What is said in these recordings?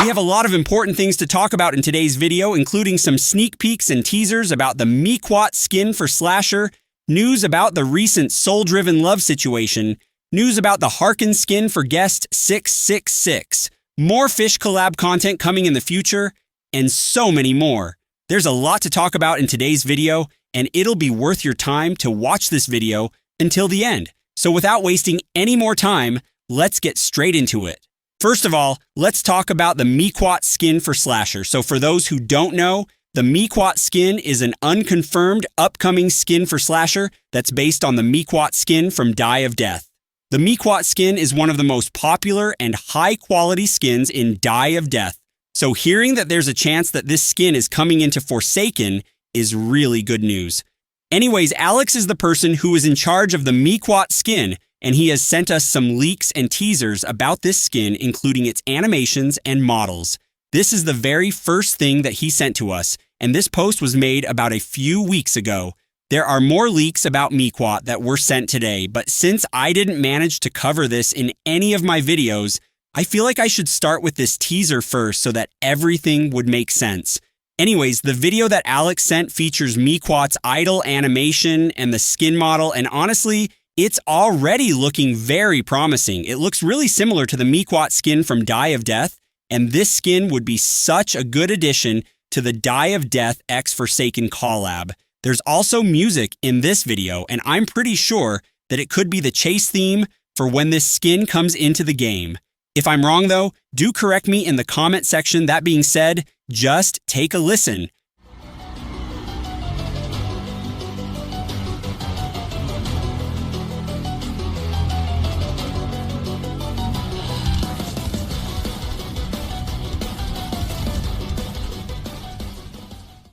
We have a lot of important things to talk about in today's video, including some sneak peeks and teasers about the Mequat skin for Slasher, news about the recent soul-driven love situation, news about the Harken skin for Guest 666, more Fish collab content coming in the future, and so many more. There's a lot to talk about in today's video, and it'll be worth your time to watch this video until the end. So without wasting any more time, let's get straight into it. First of all, let's talk about the Mequat skin for Slasher. So for those who don't know, the Mequat skin is an unconfirmed upcoming skin for Slasher that's based on the Mequat skin from Die of Death. The Mequat skin is one of the most popular and high-quality skins in Die of Death. So hearing that there's a chance that this skin is coming into Forsaken is really good news. Anyways, Alex is the person who is in charge of the Mequat skin, and he has sent us some leaks and teasers about this skin, including its animations and models. This is the very first thing that he sent to us, and this post was made about a few weeks ago. There are more leaks about Mequat that were sent today, but since I didn't manage to cover this in any of my videos, I feel like I should start with this teaser first so that everything would make sense. Anyways, the video that Alex sent features Mequat's idle animation and the skin model, and honestly, it's already looking very promising. It looks really similar to the Mequat skin from Die of Death, and this skin would be such a good addition to the Die of Death x Forsaken collab. There's also music in this video, and I'm pretty sure that it could be the chase theme for when this skin comes into the game. If I'm wrong though, do correct me in the comment section. That being said, just take a listen.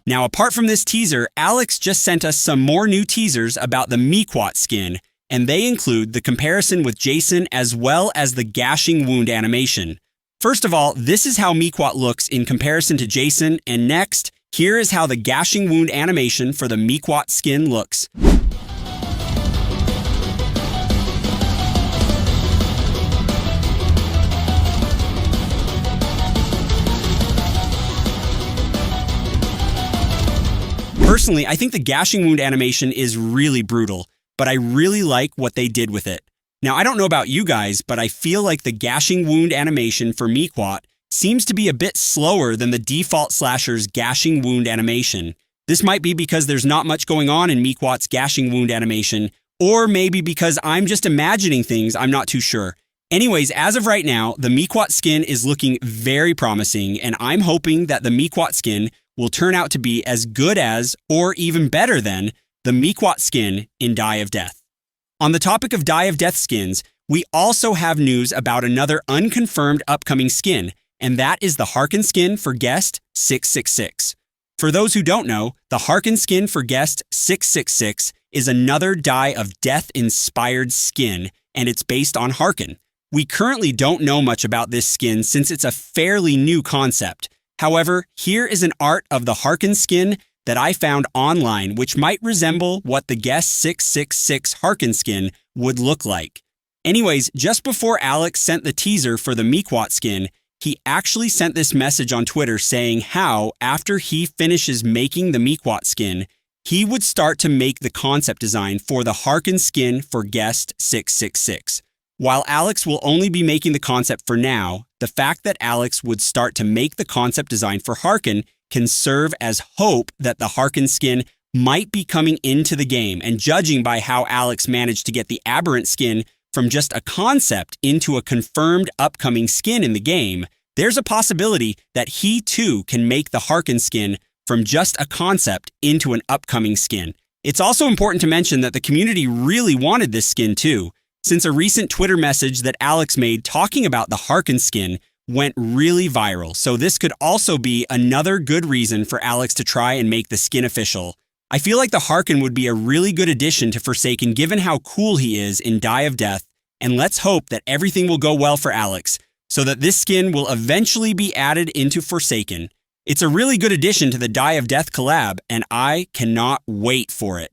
Now, apart from this teaser, Alex just sent us some more new teasers about the Mequat skin, and they include the comparison with Jason as well as the gashing wound animation. First of all, this is how Mequat looks in comparison to Jason, and next, here is how the gashing wound animation for the Mequat skin looks. Personally, I think the gashing wound animation is really brutal, but I really like what they did with it. Now, I don't know about you guys, but I feel like the gashing wound animation for Mequat seems to be a bit slower than the default Slasher's gashing wound animation. This might be because there's not much going on in Mequat's gashing wound animation, or maybe because I'm just imagining things, I'm not too sure. Anyways, as of right now, the Mequat skin is looking very promising, and I'm hoping that the Mequat skin will turn out to be as good as, or even better than, the Mequat skin in Die of Death. On the topic of Die of Death skins, we also have news about another unconfirmed upcoming skin, and that is the Harken skin for Guest 666. For those who don't know, the Harken skin for Guest 666 is another Die of Death-inspired skin, and it's based on Harken. We currently don't know much about this skin since it's a fairly new concept. However, here is an art of the Harken skin that I found online, which might resemble what the Guest 666 Harken skin would look like. Anyways, just before Alex sent the teaser for the Mequat skin, he actually sent this message on Twitter saying how, after he finishes making the Mequat skin, he would start to make the concept design for the Harken skin for Guest 666. While Alex will only be making the concept for now, the fact that Alex would start to make the concept design for Harken can serve as hope that the Harken skin might be coming into the game, and judging by how Alex managed to get the Aberrant skin from just a concept into a confirmed upcoming skin in the game, there's a possibility that he too can make the Harken skin from just a concept into an upcoming skin. It's also important to mention that the community really wanted this skin too, since a recent Twitter message that Alex made talking about the Harken skin went really viral, so this could also be another good reason for Alex to try and make the skin official. I feel like the Harken would be a really good addition to Forsaken given how cool he is in Die of Death, and let's hope that everything will go well for Alex, so that this skin will eventually be added into Forsaken. It's a really good addition to the Die of Death collab, and I cannot wait for it.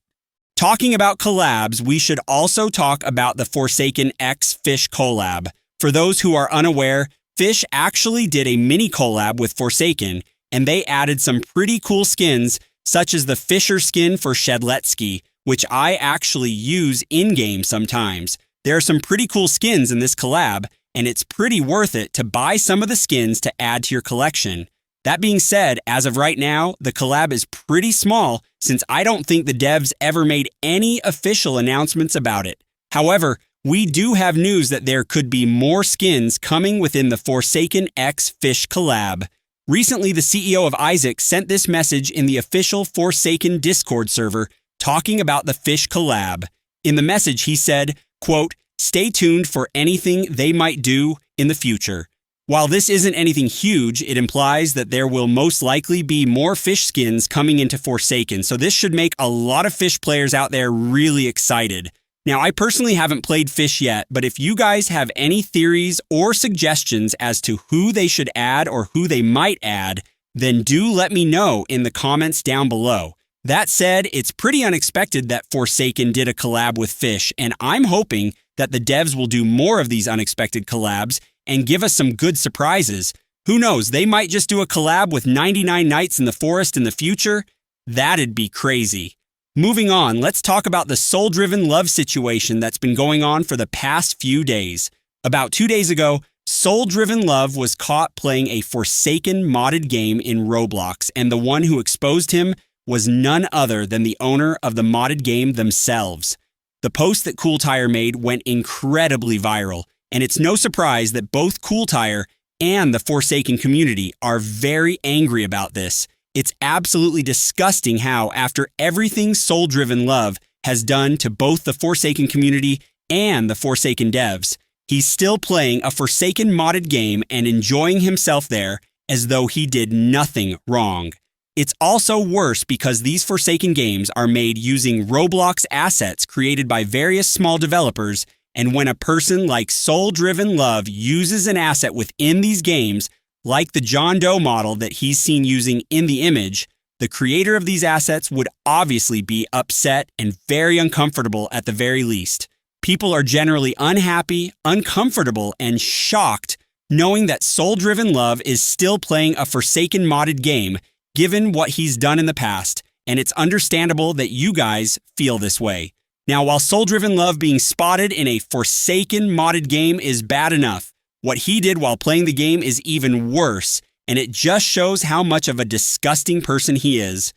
Talking about collabs, we should also talk about the Forsaken x Fish collab. For those who are unaware, Fish actually did a mini collab with Forsaken, and they added some pretty cool skins, such as the Fisher skin for Shedletsky, which I actually use in-game sometimes. There are some pretty cool skins in this collab, and it's pretty worth it to buy some of the skins to add to your collection. That being said, as of right now, the collab is pretty small since I don't think the devs ever made any official announcements about it. However, we do have news that there could be more skins coming within the Forsaken X Fish collab. Recently, the CEO of Isaac sent this message in the official Forsaken Discord server talking about the Fish collab. In the message, he said, quote, "Stay tuned for anything they might do in the future." While this isn't anything huge, it implies that there will most likely be more Fish skins coming into Forsaken, so this should make a lot of Fish players out there really excited. Now, I personally haven't played Fish yet, but if you guys have any theories or suggestions as to who they should add or who they might add, then do let me know in the comments down below. That said, it's pretty unexpected that Forsaken did a collab with Fish, and I'm hoping that the devs will do more of these unexpected collabs and give us some good surprises. Who knows, they might just do a collab with 99 Nights in the Forest in the future? That'd be crazy. Moving on, let's talk about the Soul-Driven Love situation that's been going on for the past few days. About 2 days ago, Soul-Driven Love was caught playing a Forsaken modded game in Roblox, and the one who exposed him was none other than the owner of the modded game themselves. The post that Cooltire made went incredibly viral, and it's no surprise that both Cooltire and the Forsaken community are very angry about this. It's absolutely disgusting how, after everything Soul-Driven Love has done to both the Forsaken community and the Forsaken devs, he's still playing a Forsaken modded game and enjoying himself there as though he did nothing wrong. It's also worse because these Forsaken games are made using Roblox assets created by various small developers, and when a person like Soul-Driven Love uses an asset within these games, like the John Doe model that he's seen using in the image, the creator of these assets would obviously be upset and very uncomfortable at the very least. People are generally unhappy, uncomfortable, and shocked knowing that Soul-Driven Love is still playing a Forsaken modded game given what he's done in the past, and it's understandable that you guys feel this way. Now, while Soul-Driven Love being spotted in a Forsaken modded game is bad enough, what he did while playing the game is even worse, and it just shows how much of a disgusting person he is.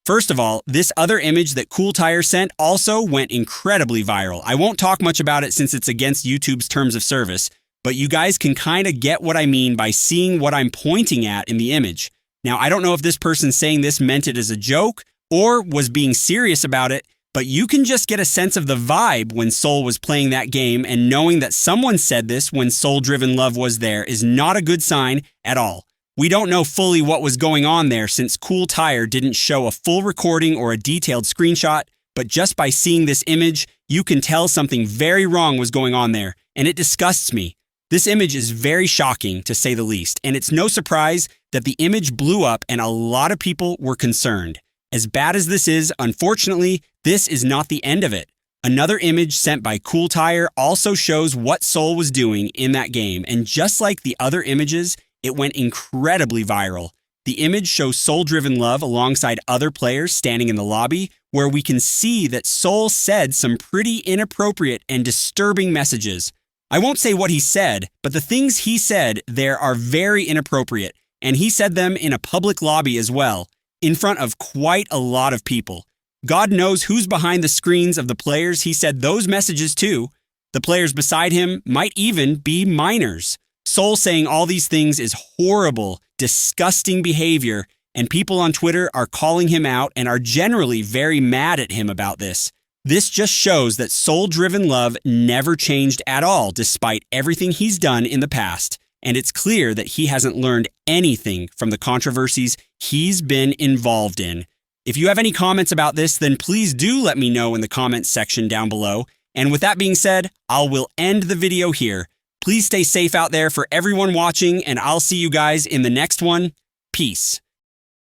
First of all, this other image that Cooltire sent also went incredibly viral. I won't talk much about it since it's against YouTube's terms of service, but you guys can kind of get what I mean by seeing what I'm pointing at in the image. Now, I don't know if this person saying this meant it as a joke or was being serious about it, but you can just get a sense of the vibe when Soul was playing that game, and knowing that someone said this when Soul-Driven Love was there is not a good sign at all. We don't know fully what was going on there since Cooltire didn't show a full recording or a detailed screenshot, but just by seeing this image, you can tell something very wrong was going on there, and it disgusts me. This image is very shocking, to say the least, and it's no surprise that the image blew up and a lot of people were concerned. As bad as this is, unfortunately, this is not the end of it. Another image sent by Cooltire also shows what Soul was doing in that game, and just like the other images, it went incredibly viral. The image shows Soul-Driven Love alongside other players standing in the lobby, where we can see that Soul said some pretty inappropriate and disturbing messages. I won't say what he said, but the things he said there are very inappropriate, and he said them in a public lobby as well, in front of quite a lot of people. God knows who's behind the screens of the players he said those messages to. The players beside him might even be minors. Soul saying all these things is horrible, disgusting behavior, and people on Twitter are calling him out and are generally very mad at him about this. This just shows that Soul-Driven Love never changed at all despite everything he's done in the past, and it's clear that he hasn't learned anything from the controversies he's been involved in. If you have any comments about this, then please do let me know in the comments section down below. And with that being said, I will end the video here. Please stay safe out there for everyone watching, and I'll see you guys in the next one. Peace.